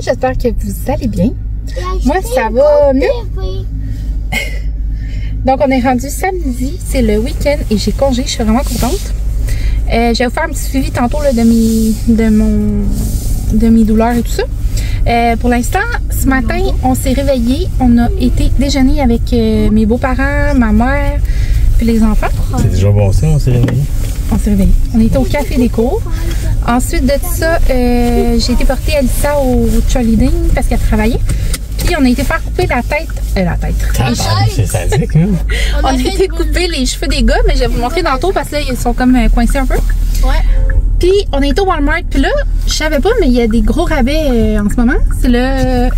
j'espère que vous allez bien. Moi, ça va mieux. Donc, on est rendu samedi, c'est le week-end et j'ai congé, je suis vraiment contente. Je vais vous faire un petit suivi tantôt là, de mes douleurs et tout ça. Pour l'instant, ce matin, on s'est réveillés. On a été déjeuner avec mes beaux-parents, ma mère, puis les enfants. C'est déjà bon ça, on s'est réveillés? On s'est réveillés. On était au café des cours. Ensuite de ça, j'ai été porter Alissa au cheerleading parce qu'elle travaillait. Puis on a été faire couper la tête. C'est sadique, hein? On a été couper les cheveux des gars, mais je vais vous montrer tantôt parce que là, ils sont comme coincés un peu. Ouais. Puis on a été au Walmart. Puis là, je savais pas, mais il y a des gros rabais en ce moment. C'est le...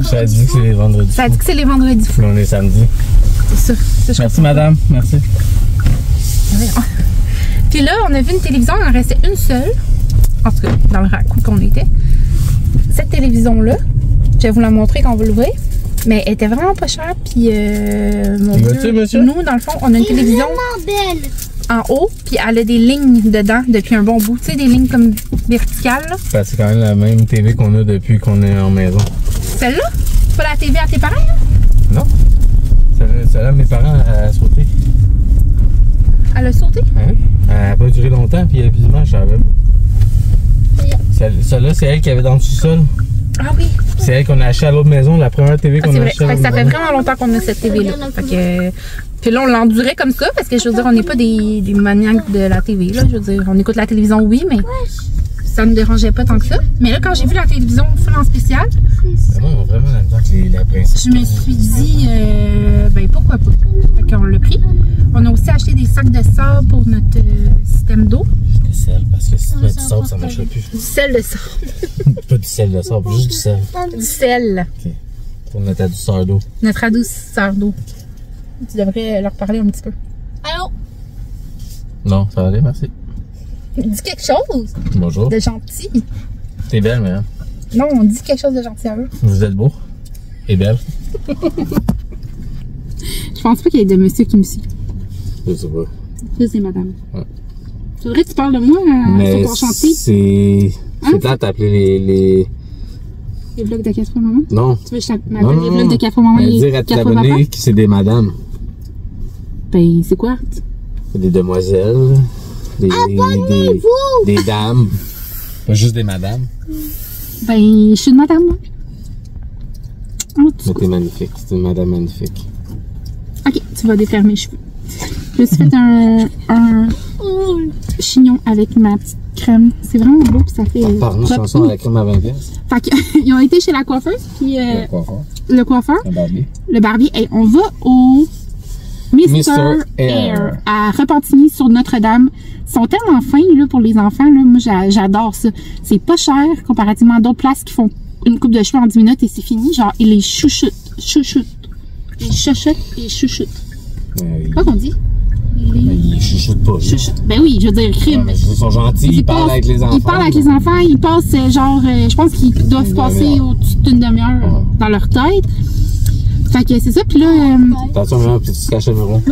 ça dit que c'est les vendredis. Ça dit que c'est les vendredis fous. On est samedi. C'est ça. Merci madame, merci. Puis là, on a vu une télévision, il en restait une seule. En tout cas, dans le rack qu'on était. Cette télévision-là, je vais vous la montrer quand on va l'ouvrir. Mais elle était vraiment pas chère. Puis, mon Dieu, monsieur? Nous, dans le fond, on a une télévision belle en haut. Puis elle a des lignes dedans depuis un bon bout. Tu sais, des lignes comme verticales. Là. Ben, c'est quand même la même TV qu'on a depuis qu'on est en maison. Celle-là? C'est pas la TV à tes parents? Là? Non. Celle-là, mes parents, elle a sauté. Elle a sauté? Oui. Elle n'a pas duré longtemps, puis évidemment, je savais pas. Celle-là, c'est elle qui avait dans le sous-sol. Ah oui. C'est elle qu'on a acheté à l'autre maison, la première TV qu'on a achetée. Ça fait vraiment longtemps qu'on a cette TV-là. Puis là, on l'endurait comme ça, parce que je veux dire, on n'est pas des maniaques de la TV. Là. Je veux dire, on écoute la télévision, oui, mais ça ne nous dérangeait pas tant que ça. Mais là, quand j'ai vu la télévision full en spécial, vraiment la misère avec la princesse. je me suis dit, ben pourquoi pas. Fait qu'on l'a pris. On a aussi acheté des sacs de sable pour notre système d'eau. Du sel, parce que si tu mets du sable, ça ne marcherait plus. Du sel de sable. Pas du sel de sable, juste du sel. Du sel. Ok. Pour notre adouceur d'eau. Notre adouceur d'eau. Tu devrais leur parler un petit peu. Allô? Non, ça va aller, merci. Dis quelque chose Bonjour. de gentil. T'es belle, mais Non, on dit quelque chose de gentil à eux. vous êtes beau et belle. Je pense pas qu'il y ait de monsieur qui me suit. Je sais pas. Ça, c'est madame. Ouais. Faudrait que tu parles de moi Mais sur ton chantier. c'est plate d'appeler Les vlogs de 80 mamans. Non. Tu veux que je m'appelle les vlogs de 80 mamans Mais et dire à tes 80 abonnés papas? que c'est des madames. Ben, c'est quoi? Des demoiselles. Des dames. Pas juste des madames. Ben, je suis une madame, moi. Oh, Mais t'es magnifique. C'est une madame magnifique. Ok, tu vas défaire mes cheveux. Je me suis fait un chignon avec ma petite crème. C'est vraiment beau, puis ça fait. Par une chanson à la crème à 20 pièces. Fait qu'ils ont été chez la coiffeuse, puis le coiffeur, le barbier. Hey, on va au Mr. Air à Repentigny sur Notre-Dame. Ils sont tellement fins là, pour les enfants. Là. Moi, j'adore ça. C'est pas cher comparativement à d'autres places qui font une coupe de cheveux en 10 minutes et c'est fini. Genre, ils les chouchoutent. Ils chouchoutent. C'est quoi qu'on dit? Ils chuchotent pas. Ben oui, je veux dire, crime. Mais ils sont gentils, ils parlent avec les enfants. Ils parlent avec les enfants, ils passent genre, je pense qu'ils doivent passer au-dessus d'une demi-heure dans leur tête. Fait que c'est ça, puis là... Attention, vraiment, puis tu te caches le numéro.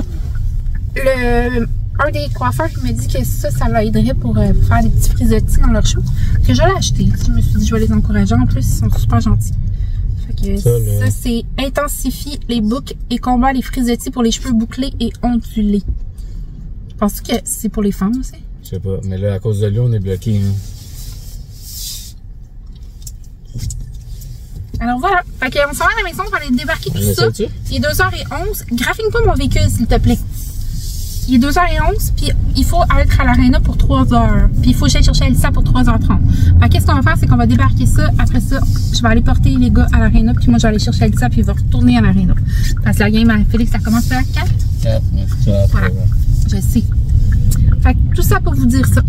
Un des coiffeurs qui me dit que ça l'aiderait pour faire des petits frisottis dans leurs cheveux. Que je l'ai acheté. Je me suis dit, je vais les encourager. En plus, ils sont super gentils. Fait que ça c'est intensifie les boucles et combat les frisottis pour les cheveux bouclés et ondulés. Penses-tu que c'est pour les femmes aussi? Je sais pas, mais là, à cause de lui, on est bloqué. Hein. Alors voilà, fait qu'on s'en va à la maison, on va aller débarquer tout ça. Tu? Il est 2h11. Graphine pas mon véhicule, s'il te plaît. Il est 2h11, puis il faut être à l'aréna pour 3h. Puis il faut que j'aille chercher Alissa pour 3h30. Fait qu'est-ce qu'on va faire, c'est qu'on va débarquer ça. Après ça, je vais aller porter les gars à l'aréna, puis moi, je vais aller chercher Alissa, puis il va retourner à l'aréna. Parce que la game à Félix, ça commence à 4. 4, voilà, je sais. Fait que tout ça pour vous dire ça.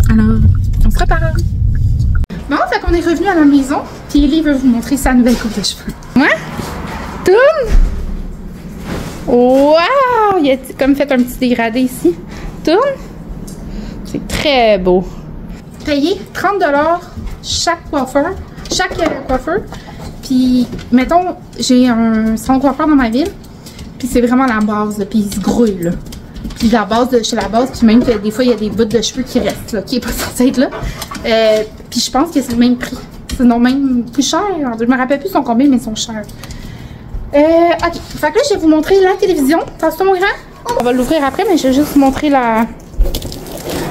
Alors, on se prépare. Bon, fait qu'on est revenu à la maison, puis Ellie veut vous montrer sa nouvelle coupe de cheveux. Ouais? Tourne! Wow! Il a comme fait un petit dégradé ici. Tourne! C'est très beau. Payer 30 $ chaque coiffeur. Puis, mettons, j'ai un salon coiffeur dans ma ville, puis c'est vraiment la base, là, puis il se grouille, là. Puis la base chez la base, puis même que des fois, il y a des bouts de cheveux qui restent, là, qui n'est pas censé être là. Puis je pense que c'est le même prix. sinon même plus cher. Je me rappelle plus son combien, mais ils sont chers. Ok, fait que là, je vais vous montrer la télévision. T'as ça, mon grand? On va l'ouvrir après, mais je vais juste vous montrer la...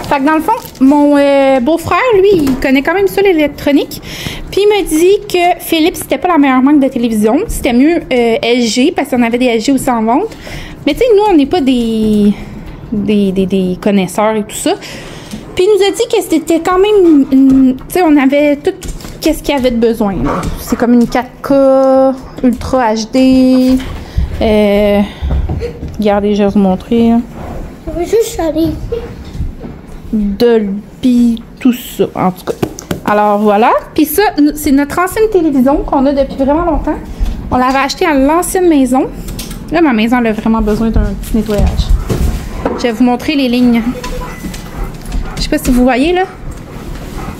Fait que dans le fond, mon beau-frère, lui, il connaît quand même ça, l'électronique. Puis il me dit que Philips, c'était pas la meilleure marque de télévision. C'était mieux LG, parce qu'on avait des LG aussi en vente. Mais tu sais, nous, on n'est pas des connaisseurs et tout ça. Puis il nous a dit que c'était quand même... Tu sais, on avait tout qu'est-ce qu'il y avait de besoin. C'est comme une 4K, Ultra HD. Regardez, je vais vous montrer. Je veux juste aller. Dolby, tout ça, en tout cas. Alors voilà. Puis ça, c'est notre ancienne télévision qu'on a depuis vraiment longtemps. On l'avait acheté à l'ancienne maison. Là, ma maison, elle a vraiment besoin d'un petit nettoyage. Je vais vous montrer les lignes. Je sais pas si vous voyez, là.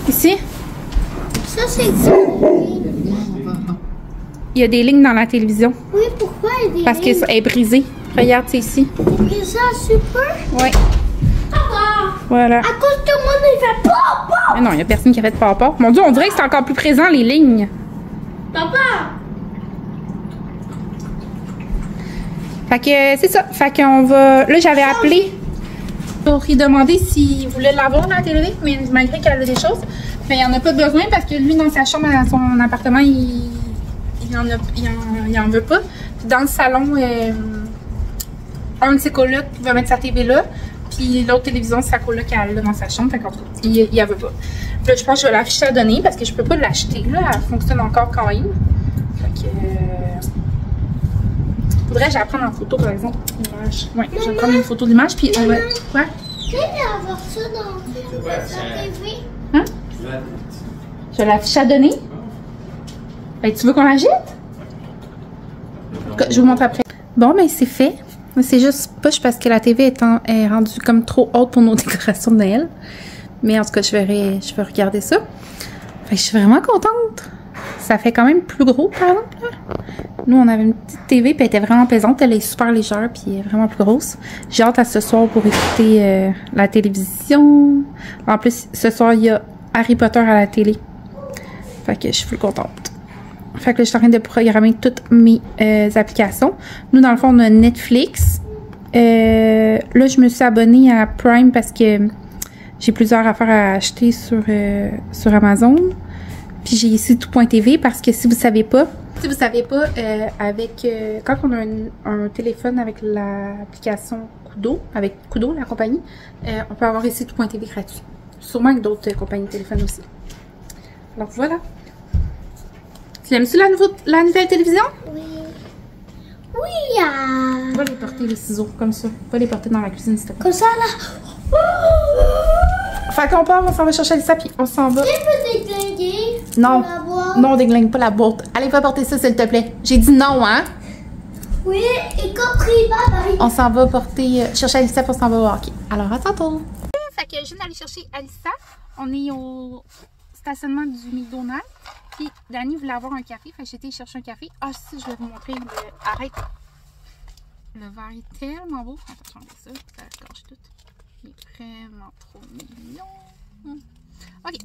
Ici. Ça, c'est ça. Il y a des lignes dans la télévision. Oui, pourquoi il y a des Parce lignes? qu'elle est brisée. Regarde, c'est ici. C'est ça, super. Oui. Papa! Voilà. À cause de moi, il fait papa! Mais non, il n'y a personne qui a fait de papa. Mon Dieu, on dirait que c'est encore plus présent, les lignes. Papa! Fait que c'est ça. Fait qu'on va... Là, j'avais appelé pour lui demander s'il voulait l'avoir, la télé, mais malgré qu'elle a des choses. Mais il n'y en a pas besoin parce que lui, dans sa chambre, dans son appartement, il en veut pas. Puis dans le salon, un de ses colocs va mettre sa TV là. Puis l'autre télévision, c'est sa coloc qu'elle a dans sa chambre. Fait qu'en tout cas, il en veut pas. Puis là, je pense que je vais l'afficher à donner parce que je peux pas l'acheter. Là, elle fonctionne encore quand même. Fait que... faudrait que j'apprenne en photo, par exemple, l'image. Ouais, je vais prendre une photo d'image, puis on va... Quoi? Tu veux avoir ça dans la TV? Hein? Je vais l'afficher à donner. Ben, tu veux qu'on la jette? Je vous montre après. Bon, ben, c'est fait. C'est juste push parce que la TV est rendue comme trop haute pour nos décorations de Noël. Mais en tout cas, je vais regarder ça. Fait que je suis vraiment contente. Ça fait quand même plus gros, par exemple. Là. Nous, on avait une petite TV, puis elle était vraiment plaisante. Elle est super légère, puis elle est vraiment plus grosse. J'ai hâte à ce soir pour écouter la télévision. En plus, ce soir, il y a Harry Potter à la télé. Fait que je suis plus contente. Fait que là, je suis en train de programmer toutes mes applications. Nous, dans le fond, on a Netflix. Là, je me suis abonnée à Prime parce que j'ai plusieurs affaires à acheter sur Amazon. Puis j'ai ici tout.tv parce que si vous savez pas, quand on a un téléphone avec l'application Kudo, avec Kudo, la compagnie, on peut avoir ici tout.tv gratuit. Sûrement avec d'autres compagnies de téléphone aussi. Alors voilà. Tu aimes-tu la nouvelle télévision? Oui. Oui, On va les porter les ciseaux comme ça. On va les porter dans la cuisine, s'il te plaît. comme ça, là. Fait qu'on part, on s'en va chercher Alissa, puis on s'en va. Tu peux déglinguer? Non. La boîte? Non, on déglingue pas la boîte. Allez, va porter ça, s'il te plaît. J'ai dit non, hein? Oui, et compris, bye bye. On s'en va chercher Alissa, puis on s'en va au hockey. Alors, à tantôt. Fait que je viens d'aller chercher Alissa. On est au stationnement du McDonald's. Puis Dani voulait avoir un café. Fait que j'ai été chercher un café. Ah, si, je vais vous montrer. Arrête. Le verre est tellement beau. Attention, ça cache tout. Il est vraiment trop mignon. Ok.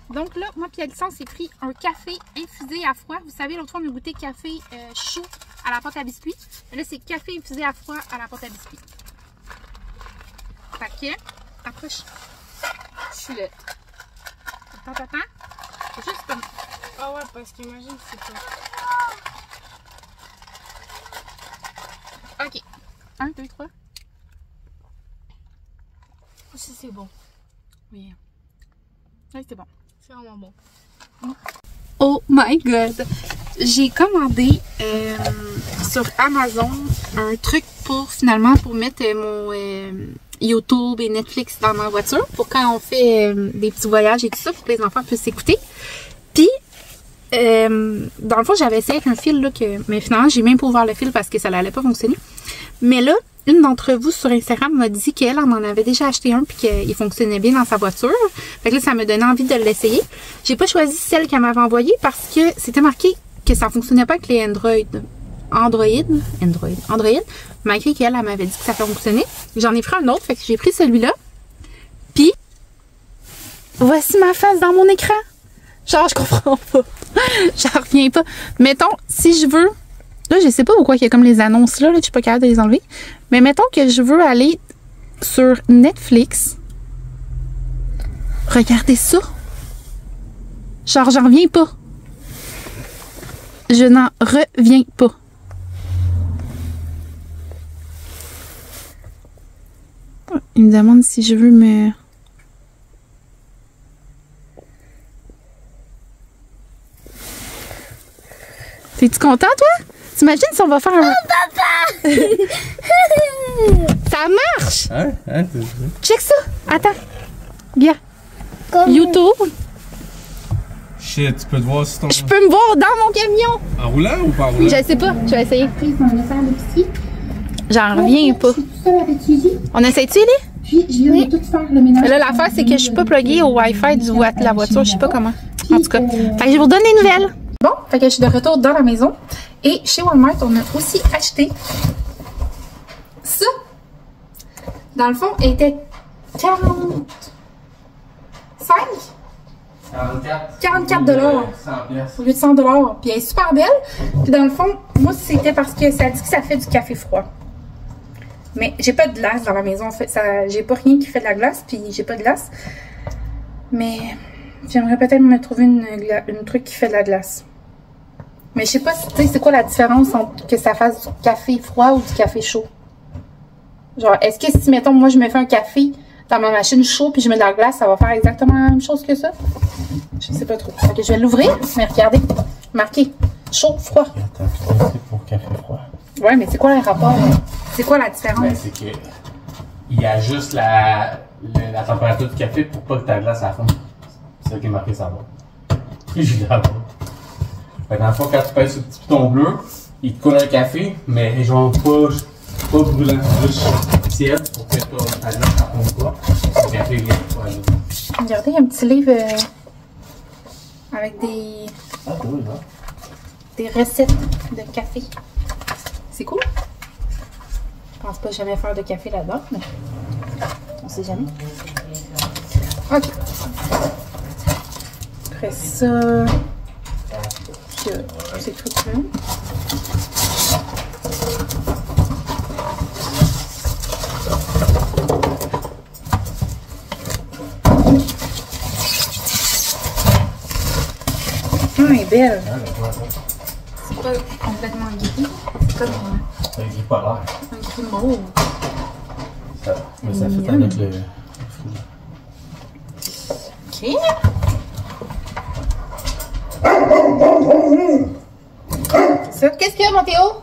Donc là, moi puis Alissa, on s'est pris un café infusé à froid. Vous savez, l'autre fois, on a goûté café chaud à la pâte à biscuits. Et là, c'est café infusé à froid à la pâte à biscuits. Fait que, approche. Je suis là. Attends. Juste comme... Ah ouais, parce qu'imagine, c'est pas... Ok. 1, 2, 3. Si c'est bon. Oui. Oui, c'est bon. C'est vraiment bon. Oh my god! J'ai commandé sur Amazon un truc pour mettre mon YouTube et Netflix dans ma voiture pour quand on fait des petits voyages et tout ça pour que les enfants puissent s'écouter. Puis, dans le fond, j'avais essayé avec un fil là, mais finalement, j'ai même pas ouvert le fil parce que ça n'allait pas fonctionner. Mais là, une d'entre vous sur Instagram m'a dit qu'elle en avait déjà acheté un puis qu'il fonctionnait bien dans sa voiture. Fait que là, ça me donnait envie de l'essayer. J'ai pas choisi celle qu'elle m'avait envoyée parce que c'était marqué que ça fonctionnait pas avec les Android. Malgré qu'elle m'avait dit que ça fonctionnait. J'en ai pris un autre, fait que j'ai pris celui-là. Puis, voici ma face dans mon écran. Genre, je comprends pas. J'en reviens pas. Mettons, si je veux... Là, je sais pas pourquoi il y a comme les annonces là, je suis pas capable de les enlever. Mais mettons que je veux aller sur Netflix. Regardez ça. Genre, j'en reviens pas. Je n'en reviens pas. Il me demande si je veux me... T'es-tu content, toi? T'imagines si on va faire un... Oh, papa! Ça marche! Hein? Check ça! Attends. Viens. Comme... YouTube. Shit, tu peux te voir si ton... Je peux me voir dans mon camion. En roulant ou pas en roulant? Je sais pas. Je vais essayer. Prise dans le faire l'épicerie. J'en reviens pas. Je suis toute seule avec Gigi. On essaie-tu, Ellie? Puis je viens de tout faire le ménage. Là, l'affaire, c'est que je suis pas pluguée au Wi-Fi de la voiture. Je sais pas comment. En tout cas. Fait que je vous donne des nouvelles. Bon, fait que je suis de retour dans la maison. Et chez Walmart, on a aussi acheté ça. Dans le fond, elle était 45? 44 $. Au lieu de 100 $. Puis elle est super belle. Puis dans le fond, moi, c'était parce que ça dit que ça fait du café froid. Mais j'ai pas de glace dans la maison. En fait, j'ai pas rien qui fait de la glace. Puis j'ai pas de glace. Mais j'aimerais peut-être me trouver une truc qui fait de la glace. Mais je sais pas si tu sais c'est quoi la différence entre que ça fasse du café froid ou du café chaud. Genre, est-ce que si, mettons, moi je me fais un café dans ma machine chaud puis je mets de la glace, ça va faire exactement la même chose que ça? Je sais pas trop. Ok, je vais l'ouvrir, mais regardez, marqué chaud, froid. Attends, c'est pour café froid. Ouais, mais c'est quoi le rapport? C'est quoi la différence? Ben, c'est que il ajuste la température du café pour pas que ta glace fonde. C'est ça qui est marqué ça va. Évidemment. Fait que dans le fond, quand tu pèses sur le petit bouton bleu, il te coule un café, mais genre pas brûlant, juste tiède pour que ta glace ne fonde pas. Le café vient pas aller. Regardez, il y a un petit livre avec des recettes de café. C'est cool. Je pense pas jamais faire de café là-dedans, mais on sait jamais. Ok. Après ça, c'est tout ça. Elle est belle. C'est pas complètement gris. C'est comme un gris polaire. un gris mauve. Mais ça fait avec le Ok. Ça, qu'est-ce qu'il y a, mon Théo?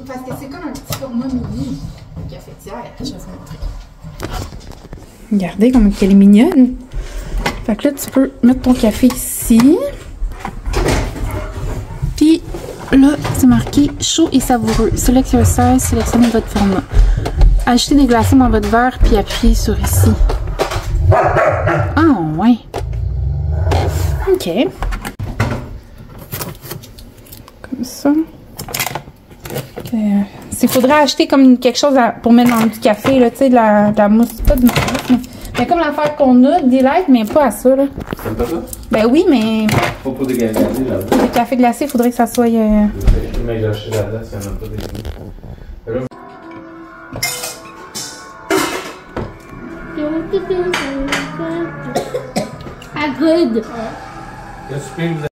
Parce que c'est comme un petit format mini de cafetière. Je vais vous montrer. Regardez comme elle est mignonne. Fait que là, tu peux mettre ton café ici. Puis là, c'est marqué chaud et savoureux. Select your size, sélectionnez votre format. Ajoutez des glaçons dans votre verre puis appuyez sur ici. Ah ouais. Ok. Comme ça. Il faudrait acheter comme quelque chose pour mettre dans du café, là, tu sais, de la mousse. Pas de mousse, mais comme l'affaire qu'on a, des lights, mais pas à ça, là. T'aimes pas ça? Ben oui, mais. Faut pas dégager là-dedans. Le café glacé, il faudrait que ça soit. Mais j'ai acheté là-dedans, s'il n'y en a pas dégagé. Ah, good! Qu'est-ce que vous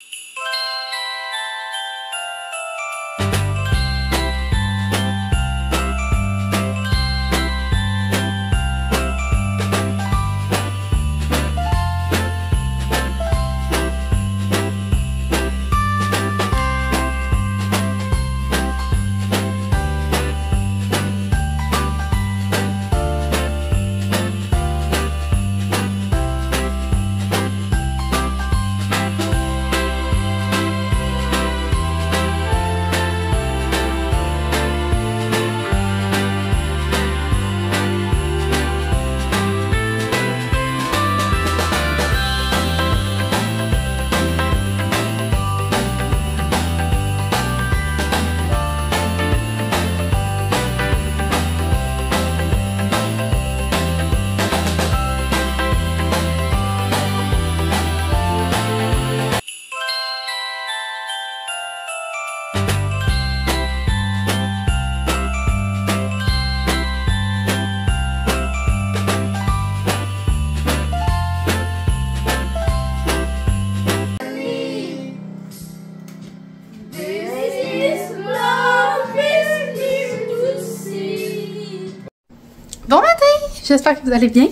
J'espère que vous allez bien.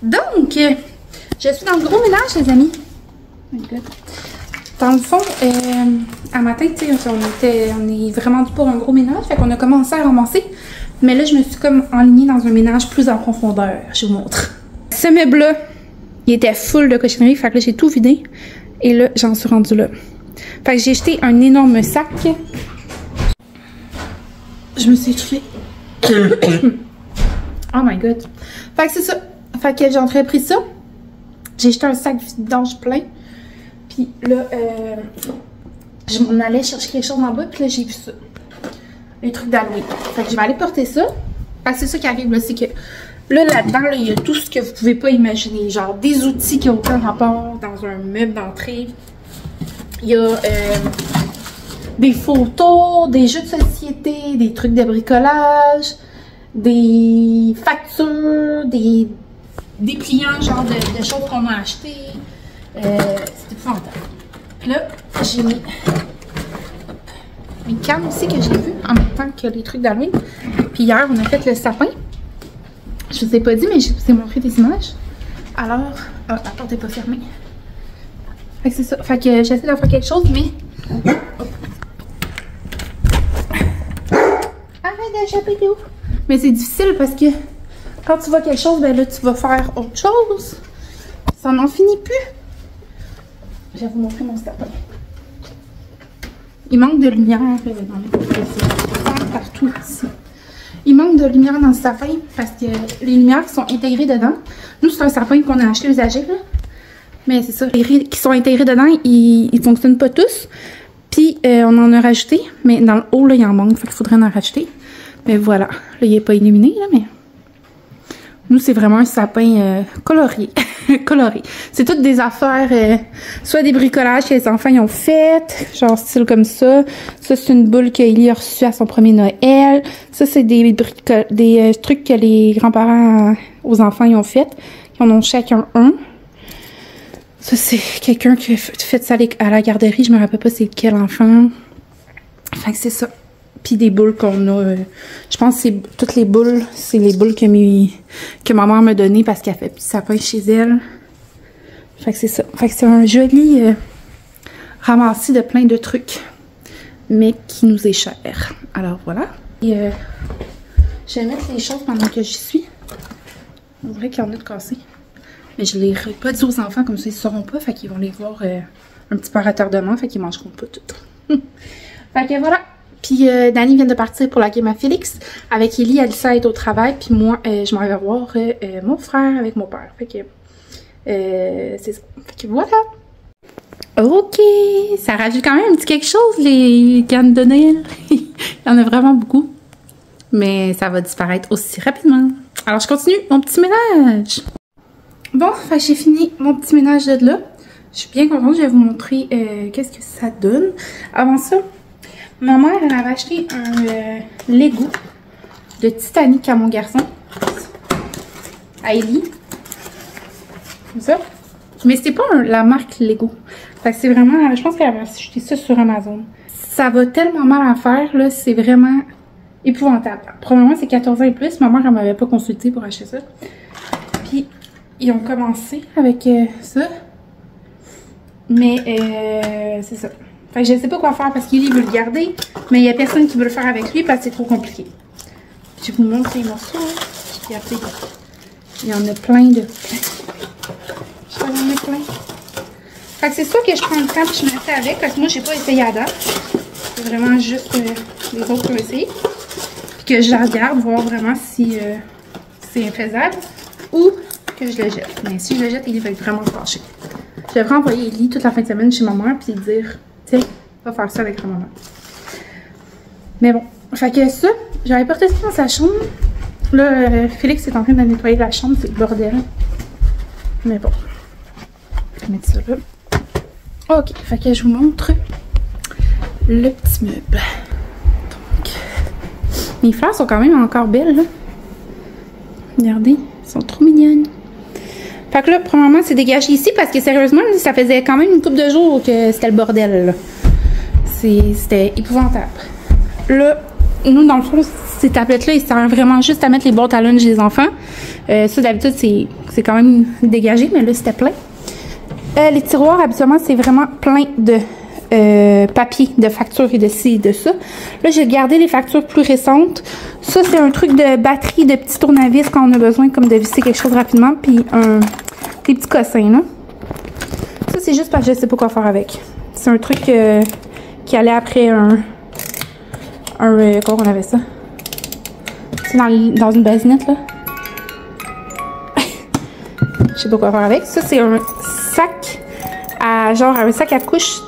Donc, je suis dans le gros ménage, les amis. Oh my God. Dans le fond, à matin, tu sais, on est vraiment dû pour un gros ménage. Fait qu'on a commencé à ramasser. Mais là, je me suis comme enlignée dans un ménage plus en profondeur. Je vous montre. Ce meuble-là, il était full de cochonneries. Fait que là, j'ai tout vidé. Et là, j'en suis rendue là. Fait que j'ai jeté un énorme sac. Je me suis étouffée. Oh my God. Fait que c'est ça. Fait que j'ai entrepris ça. J'ai jeté un sac vidange plein. Puis là, je m'en allais chercher quelque chose en bas. Puis là, j'ai vu ça. Les trucs d'Halloween. Fait que je vais aller porter ça. Parce que c'est ça qui arrive là. C'est que là-dedans, là, il y a tout ce que vous pouvez pas imaginer. Genre des outils qui n'ont aucun rapport dans un meuble d'entrée. Il y a des photos, des jeux de société, des trucs de bricolage, des factures, des dépliants, genre de choses qu'on a achetées. C'est épouvantable. Puis là, j'ai mis mes cannes aussi que j'ai vues en même temps que les trucs d'Halloween. Puis hier, on a fait le sapin. Je vous ai pas dit, mais je vous ai montré des images. Alors, oh, la porte n'est pas fermée. Fait que c'est ça. Fait que j'essaie de faire quelque chose, mais... Arrête d'échapper, t'es où? Mais c'est difficile parce que quand tu vois quelque chose, ben là, tu vas faire autre chose. Ça n'en finit plus. Je vais vous montrer mon sapin. Il manque de lumière dans les partout ici. Il manque de lumière dans le sapin parce que les lumières sont intégrées dedans. Nous, c'est un sapin qu'on a acheté usagé, là. Mais c'est ça, les qui sont intégrés dedans, ils ne fonctionnent pas tous. Puis, on en a rajouté. Mais dans le haut, là, il en manque. Fait qu'il faudrait en rajouter. Mais voilà. Là, il n'est pas illuminé, là, mais... Nous, c'est vraiment un sapin coloré. Coloré. C'est toutes des affaires, soit des bricolages que les enfants ils ont fait, genre style comme ça. Ça, c'est une boule qu'Élie a reçue à son premier Noël. Ça, c'est des trucs que les grands-parents aux enfants ils ont fait. Ils en ont chacun un. Ça, c'est quelqu'un qui a fait ça à la garderie. Je me rappelle pas c'est quel enfant. Fait que c'est ça. Puis des boules qu'on a. Je pense que c'est toutes les boules. C'est les boules que ma mère m'a données parce qu'elle fait plus de sapin chez elle. Fait que c'est ça. Fait que c'est un joli ramassis de plein de trucs. Mais qui nous est cher. Alors voilà. Et je vais mettre les choses pendant que j'y suis. On dirait qu'il y en a de cassés. Mais je les ai pas dit aux enfants comme ça ils ne sauront pas. Fait qu'ils vont les voir un petit peu à retardement. Fait qu'ils mangeront pas tout. Fait que voilà. Puis Dani vient de partir pour la game à Félix. Avec Élie, Alissa est au travail. Puis moi, je m'en vais voir mon frère avec mon père. Fait que c'est ça. Fait que voilà. Ok, ça rajoute quand même un petit quelque chose, les cannes de Noël. Il y en a vraiment beaucoup. Mais ça va disparaître aussi rapidement. Alors je continue mon petit ménage. Bon, fait que j'ai fini mon petit ménage de là. Je suis bien contente, je vais vous montrer qu'est-ce que ça donne. Avant ça, ma mère, elle avait acheté un Lego de Titanic à mon garçon. À Élie. Comme ça. Mais c'est pas la marque Lego. Fait que c'est vraiment, je pense qu'elle avait acheté ça sur Amazon. Ça va tellement mal à faire, là, c'est vraiment épouvantable. Probablement, c'est 14 ans et plus. Ma mère, elle m'avait pas consulté pour acheter ça. Puis, ils ont commencé avec ça. Mais, c'est ça. Fait que je sais pas quoi faire parce qu'il veut le garder, mais il y a personne qui veut le faire avec lui parce que c'est trop compliqué. Je vous montre les morceaux. Regardez. Il y en a plein de... Je vais en mettre plein. Fait que c'est sûr que je prends le temps et je me fais avec parce que moi, j'ai pas essayé à date. C'est vraiment juste les autres qui ont essayé. Puis que je la regarde, voir vraiment si c'est infaisable ou que je le jette. Mais si je le jette, il va être vraiment fâché. Je devrais envoyer Élie toute la fin de semaine chez ma mère puis dire... Tiens, va faire ça avec ta maman. Mais bon, fait que ça, j'avais porté ça dans sa chambre. Là, Félix est en train de nettoyer la chambre, c'est le bordel. Mais bon, je vais mettre ça là. Ok, fait que je vous montre le petit meuble. Donc, mes fleurs sont quand même encore belles, là. Regardez, elles sont trop mignonnes. Fait que là, premièrement, c'est dégagé ici parce que sérieusement, ça faisait quand même une couple de jours que c'était le bordel, là. C'était épouvantable. Là, nous, dans le fond, ces tablettes-là, ils servent vraiment juste à mettre les boîtes à lunch des enfants. Ça, d'habitude, c'est quand même dégagé, mais là, c'était plein. Les tiroirs, habituellement, c'est vraiment plein de papier, de factures et de ci et de ça. Là, j'ai gardé les factures plus récentes. Ça, c'est un truc de batterie, de petits tournevis quand on a besoin comme de visser quelque chose rapidement. Puis des petits cossins, là. Ça, c'est juste parce que je sais pas quoi faire avec. C'est un truc qui allait après comment on avait ça? C'est dans une basinette, là. Je sais pas quoi faire avec. Ça, c'est un sac genre un sac à couche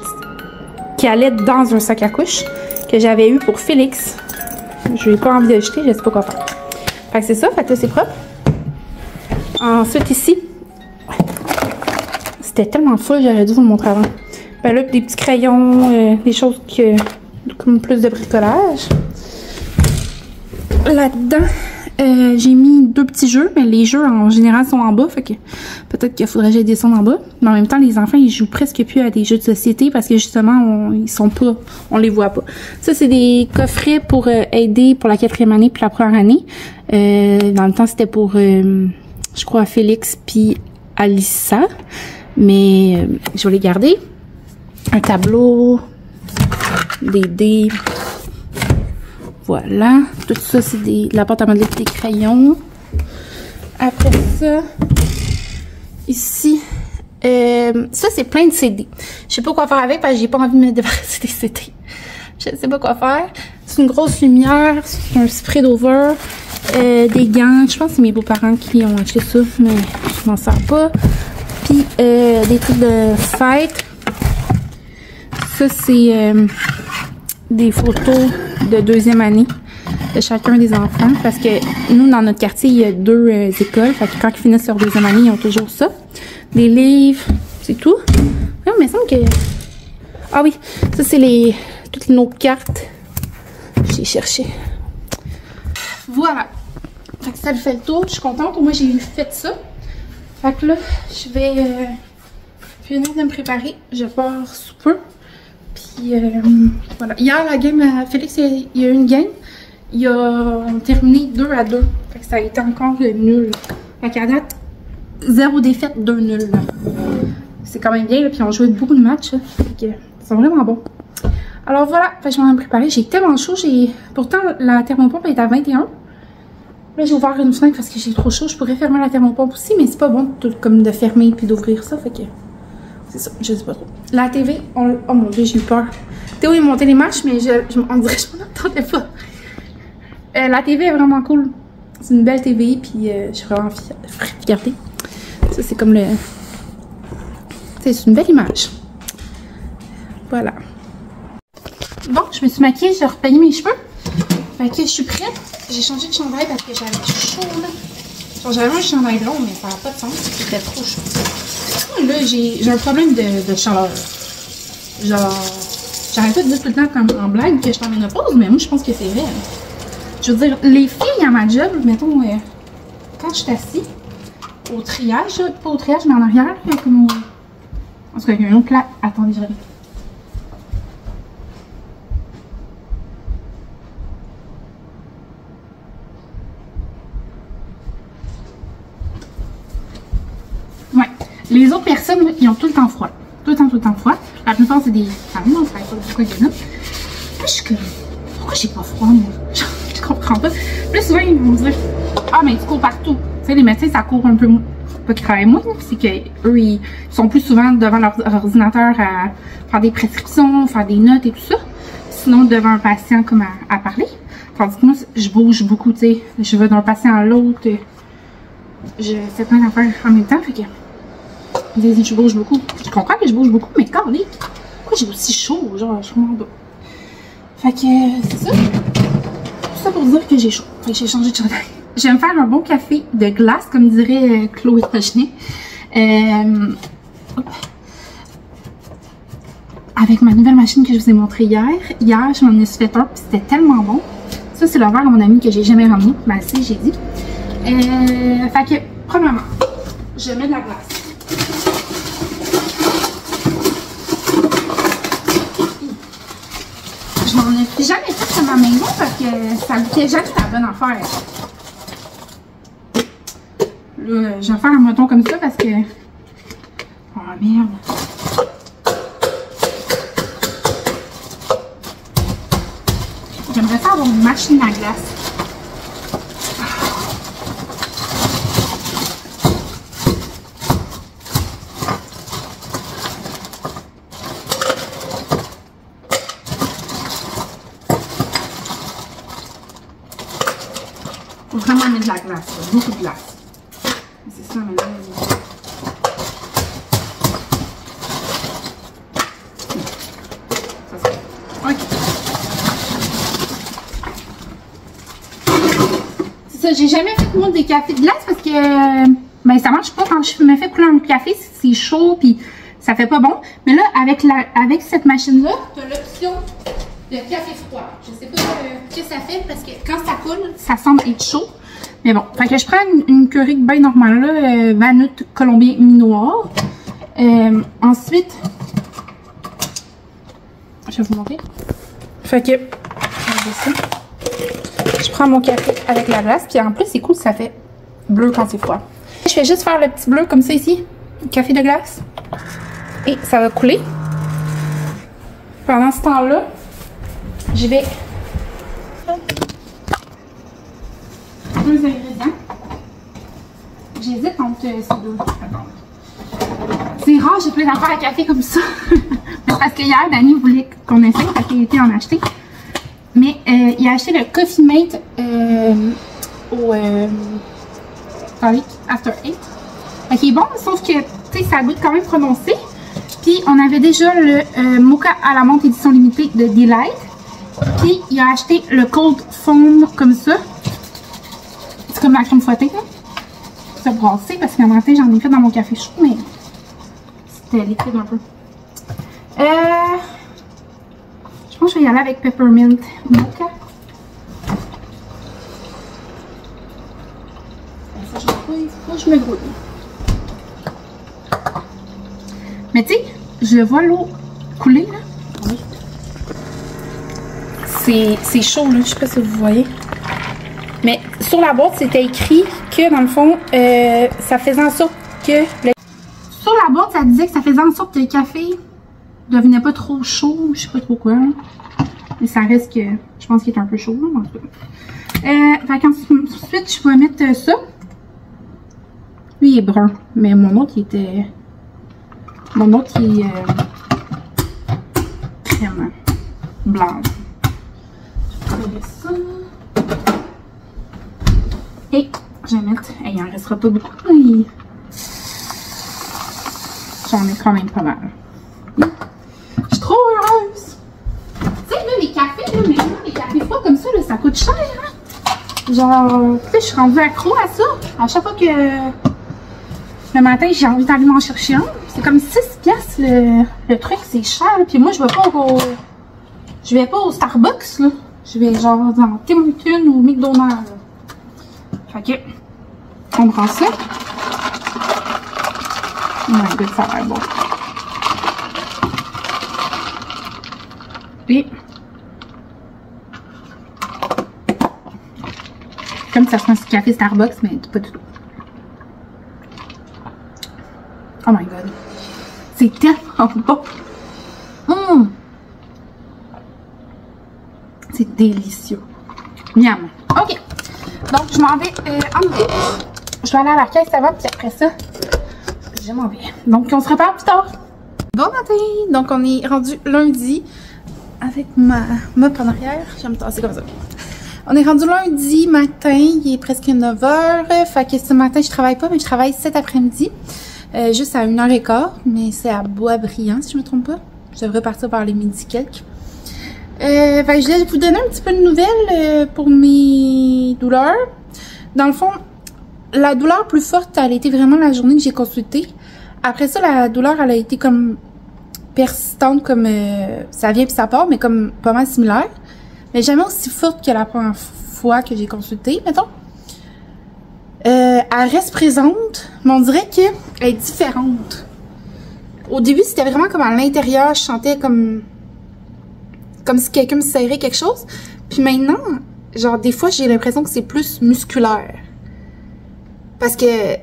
qui allait dans un sac à couche que j'avais eu pour Félix. Je n'ai pas envie de le jeter, je sais pas quoi faire. Fait que c'est ça, fait que là, c'est propre. Ensuite, ici, c'était tellement fou, j'aurais dû vous le montrer avant. Ben là, des petits crayons, des choses comme plus de bricolage. Là-dedans, j'ai mis 2 petits jeux, mais les jeux en général sont en bas, fait que peut-être qu'il faudrait que j'aille descendre en bas. Mais en même temps, les enfants, ils jouent presque plus à des jeux de société parce que justement, on les voit pas. Ça, c'est des coffrets pour aider pour la 4e année puis la première année. Dans le temps, c'était pour, je crois, Félix puis Alissa. Mais je vais les garder. Un tableau, des dés. Voilà. Tout ça, c'est de la pâte à modeler et des crayons. Après ça, ici, ça, c'est plein de CD. Je sais pas quoi faire avec parce que j'ai pas envie de me débarrasser des CD. Je sais pas quoi faire. C'est une grosse lumière, c'est un spray d'over, des gants. Je pense que c'est mes beaux-parents qui ont acheté ça, mais je m'en sers pas. Puis, des trucs de fête. Ça, c'est des photos de 2e année de chacun des enfants. Parce que nous, dans notre quartier, il y a 2 écoles. Fait que quand ils finissent leur 2e année, ils ont toujours ça. Des livres, c'est tout. Ouais, mais il me semble que... Ah oui, ça, c'est toutes nos cartes. J'ai cherché. Voilà. Fait que ça le fait le tour. Je suis contente. Moi, j'ai fait ça. Fait que là, je vais finir de me préparer. Je pars sous peu. Puis voilà. Hier, la game à Félix, il y a eu une game. Il a terminé 2-2. Fait que ça a été encore nul. Fait qu'à date, 0 défaite, 2 nuls. C'est quand même bien. Là. Puis on jouait beaucoup de matchs. Là. Fait que ils sont vraiment bons. Alors voilà. Fait que je vais me préparer. J'ai tellement chaud. Pourtant, la thermopompe est à 21. Là, j'ai ouvert une fenêtre parce que j'ai trop chaud. Je pourrais fermer la thermopompe aussi, mais c'est pas bon comme de fermer puis d'ouvrir ça. Fait que c'est ça, je sais pas trop. La TV, oh mon dieu, j'ai eu peur. Théo, il montait les matchs, mais on dirait que je m'en attendais pas. La TV est vraiment cool. C'est une belle TV, puis je suis vraiment fierté. Ça, c'est comme c'est une belle image. Voilà. Bon, je me suis maquillée, j'ai repayé mes cheveux. Fait que je suis prête. J'ai changé de chandail parce que j'avais chaud là. Genre, j'avais un chandail long, mais ça n'a pas de sens. C'était trop chaud. Là, j'ai un problème de chaleur. Genre, j'arrête pas de dire tout le temps comme en blague que je suis en ménopause, mais moi, je pense que c'est vrai. Je veux dire, les filles à ma job, mettons, quand je suis assise au triage, pas au triage, mais en arrière, comme en tout cas, il y a un autre là. Attendez, je reviens. Les autres personnes, ils ont tout le temps froid. Tout le temps froid. La plupart, c'est des femmes, on ne sait pas pourquoi il y en a. Moi, je suis comme, pourquoi j'ai pas froid, moi? Je comprends pas. Plus souvent, ils vont me dire, ah, mais tu cours partout. Tu sais, les médecins, ça court un peu moins. Pas qu'ils travaillent moins, c'est qu'eux, ils sont plus souvent devant leur ordinateur à faire des prescriptions, faire des notes et tout ça. Sinon, devant un patient, comme à parler. Tandis que moi, je bouge beaucoup, tu sais. Je vais d'un patient à l'autre. Je fais plein d'affaires en même temps, fait que... Je bouge beaucoup. Je comprends que je bouge beaucoup, mais quand même, pourquoi j'ai aussi chaud? Genre, je suis vraiment bas. Fait que c'est ça. Tout ça pour dire que j'ai chaud. Fait que j'ai changé de chandail. Je vais me faire un bon café de glace, comme dirait Chloé Rochenet. Avec ma nouvelle machine que je vous ai montrée hier. Hier, je m'en ai fait un, puis c'était tellement bon. Ça, c'est le verre à mon ami que j'ai jamais ramené. Ben, si, j'ai dit. Fait que, premièrement, je mets de la glace. Je m'en ai J'ai jamais fait ça dans ma maison parce que ça goûtait jamais la bonne affaire. Là, je vais faire un mouton comme ça parce que... Oh merde. J'aimerais faire avoir une machine à glace. Faut vraiment mettre de la glace, beaucoup de glace. C'est ça maintenant. Ok. C'est ça, j'ai jamais fait moi des cafés de glace parce que ben ça marche pas quand je me fais couler un café, c'est chaud puis ça fait pas bon. Mais là, avec cette machine-là, tu as l'option de café froid. Je sais pas ce que ça fait parce que quand ça coule, ça semble être chaud. Mais bon, fait que je prends une Keurig bien normale là, Vanut Colombien mi-noir. Ensuite, je vais vous montrer. Fait que, je prends mon café avec la glace, puis en plus c'est cool, ça fait bleu quand c'est froid. Je fais juste faire le petit bleu comme ça ici, café de glace, et ça va couler. Pendant ce temps-là, je vais deux ingrédients. J'hésite entre ces deux. C'est rare, j'ai plein d'affaires à café comme ça. Parce que hier, Dani voulait qu'on essaye, parce qu'il était en acheté. Mais il a acheté le Coffee Mate au After 8. Fait qu'il est bon, sauf que ça goûte quand même prononcé. Puis on avait déjà le Mocha à la menthe édition limitée de Delight. Puis il a acheté le Cold Foam comme ça. C'est comme la crème fouettée, là. C'est brassé parce qu'en matin j'en ai fait dans mon café chaud, mais c'était liquide un peu. Je pense que je vais y aller avec Peppermint Mocha. Faut que je me grouille. Mais tu sais, je vois l'eau couler là. Oui. C'est chaud là, je sais pas si vous voyez. Mais sur la boîte, c'était écrit que dans le fond, ça faisait en sorte que... Sur la boîte, ça disait que ça faisait en sorte que le café devenait pas trop chaud, je sais pas trop quoi. Mais ça reste que... Je pense qu'il est un peu chaud, là, en tout cas. Fait qu'ensuite, je vais mettre ça. Lui, il est brun. Mais mon autre, il était... Mon autre, il est... crème blanche. Je vais mettre ça. Et je vais mettre... il en restera pas beaucoup. Mais... J'en ai quand même pas mal. Je suis trop heureuse! Tu sais, là, les cafés, là, maintenant, les cafés froids comme ça, là, ça coûte cher, hein? Genre, tu sais, je suis rendue accro à ça. À chaque fois que le matin, j'ai envie d'aller m'en chercher un. C'est comme 6 piastres le truc, c'est cher. Puis moi, je vais pas au Starbucks, là. Je vais genre dans Tim Hortons ou McDonald's. Fait que, on prend ça. Oh my god, ça a l'air bon. Puis, comme ça sent un café Starbucks, mais pas du tout. Oh my god. C'est tellement bon. Mmh. C'est délicieux. Miam. Ok. Donc, je m'en vais en bouche. Je vais aller à la caisse avant, puis après ça, je m'en vais. Donc, on se reparle plus tard. Bon matin! Donc, on est rendu lundi avec ma mop en arrière. Je vais me tasser comme ça. On est rendu lundi matin, il est presque 9h. Fait que ce matin, je travaille pas, mais je travaille cet après-midi. Juste à 1h15, mais c'est à Boisbriand, si je me trompe pas. Je devrais partir par les midi quelques. Fait que je vais vous donner un petit peu de nouvelles pour mes douleurs. Dans le fond, la douleur plus forte, elle a été vraiment la journée que j'ai consulté. Après ça, la douleur, elle a été comme persistante, comme ça vient puis ça part, mais comme pas mal similaire. Mais jamais aussi forte que la première fois que j'ai consulté, mettons. Elle reste présente, mais on dirait qu'elle est différente. Au début, c'était vraiment comme à l'intérieur, je sentais comme comme si quelqu'un me serrait quelque chose. Puis maintenant, genre, des fois, j'ai l'impression que c'est plus musculaire. Parce que,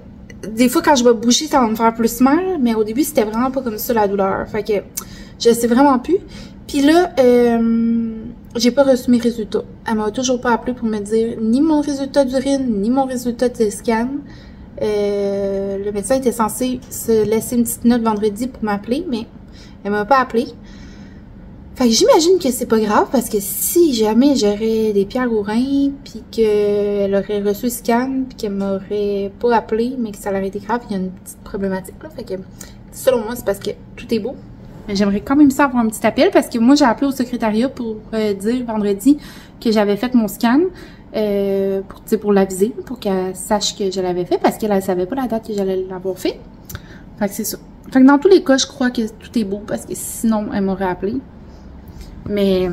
des fois, quand je vais bouger, ça va me faire plus mal, mais au début, c'était vraiment pas comme ça, la douleur. Fait que, je sais vraiment plus. Puis là, j'ai pas reçu mes résultats. Elle m'a toujours pas appelé pour me dire ni mon résultat d'urine, ni mon résultat de scan. Le médecin était censé se laisser une petite note vendredi pour m'appeler, mais elle m'a pas appelé. Fait que j'imagine que c'est pas grave, parce que si jamais j'aurais des pierres au rein, puis qu'elle aurait reçu le scan, puis qu'elle m'aurait pas appelé, mais que ça aurait été grave, il y a une petite problématique là. Fait que, selon moi, c'est parce que tout est beau. Mais j'aimerais quand même ça avoir un petit appel, parce que moi, j'ai appelé au secrétariat pour dire vendredi que j'avais fait mon scan, pour l'aviser, pour qu'elle sache que je l'avais fait, parce qu'elle ne savait pas la date que j'allais l'avoir fait. Fait que c'est ça. Fait que dans tous les cas, je crois que tout est beau, parce que sinon, elle m'aurait appelé. Mais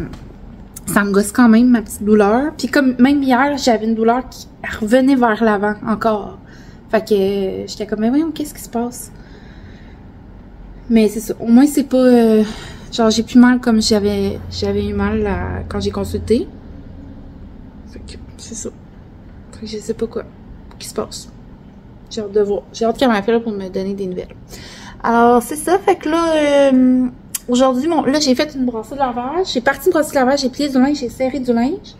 ça me gosse quand même, ma petite douleur. Puis comme même hier, j'avais une douleur qui revenait vers l'avant encore. Fait que j'étais comme, mais voyons, qu'est-ce qui se passe? Mais c'est ça. Au moins, c'est pas... genre, j'ai plus mal comme j'avais eu mal quand j'ai consulté. Fait que c'est ça. Fait que je sais pas quoi qui se passe. J'ai hâte de voir. J'ai hâte qu'elle m'appelle pour me donner des nouvelles. Alors, c'est ça. Fait que là... aujourd'hui, là, j'ai fait une brossée de lavage. J'ai parti une brossée de lavage, j'ai plié du linge, j'ai serré du linge.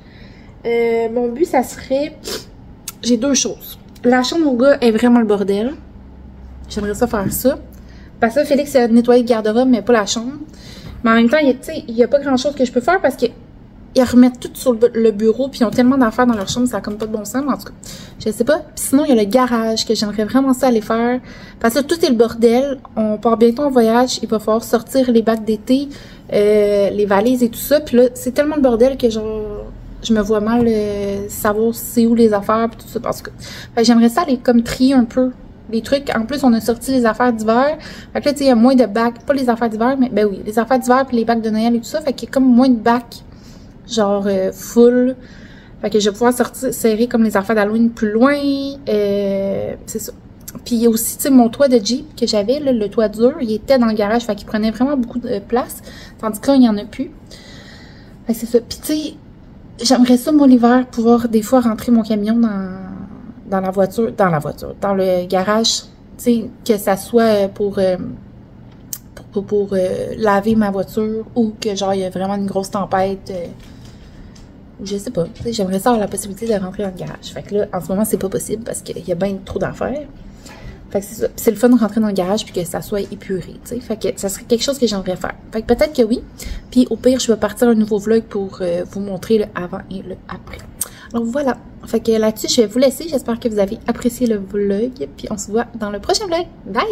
Mon but, ça serait... J'ai deux choses. La chambre au gars est vraiment le bordel. J'aimerais ça faire ça. Parce que Félix a nettoyé le garde-robe, mais pas la chambre. Mais en même temps, il y a pas grand-chose que je peux faire parce que ils remettent tout sur le bureau, puis ils ont tellement d'affaires dans leur chambre, ça a comme pas de bon sens, mais en tout cas, je sais pas. Puis sinon, il y a le garage, que j'aimerais vraiment ça aller faire. Parce que tout est le bordel, on part bientôt en voyage, il va falloir sortir les bacs d'été, les valises et tout ça, puis là, c'est tellement le bordel que genre, je me vois mal savoir c'est où les affaires, puis tout ça, parce que j'aimerais ça aller comme trier un peu les trucs. En plus, on a sorti les affaires d'hiver, fait que là, tu sais, il y a moins de bacs, pas les affaires d'hiver, mais ben oui, les affaires d'hiver, puis les bacs de Noël et tout ça, fait qu'il y a comme moins de bacs, genre full. Fait que je vais pouvoir serrer comme les affaires d'Halloween plus loin. C'est ça. Puis il y a aussi, tu sais, mon toit de Jeep que j'avais, le toit dur, il était dans le garage, fait qu'il prenait vraiment beaucoup de place. Tandis que là, il n'y en a plus. Fait que c'est ça. Puis tu sais, j'aimerais ça, moi, l'hiver, pouvoir des fois rentrer mon camion dans le garage. Tu sais, que ça soit pour laver ma voiture ou que genre, il y a vraiment une grosse tempête. Je sais pas. J'aimerais ça avoir la possibilité de rentrer dans le garage. Fait que là, en ce moment, c'est pas possible parce qu'il y a bien trop d'affaires. Fait que c'est ça. C'est le fun de rentrer dans le garage puis que ça soit épuré, tu sais. Fait que ça serait quelque chose que j'aimerais faire. Fait que peut-être que oui. Puis au pire, je vais partir un nouveau vlog pour vous montrer le avant et le après. Alors voilà. Fait que là-dessus, je vais vous laisser. J'espère que vous avez apprécié le vlog. Puis on se voit dans le prochain vlog. Bye!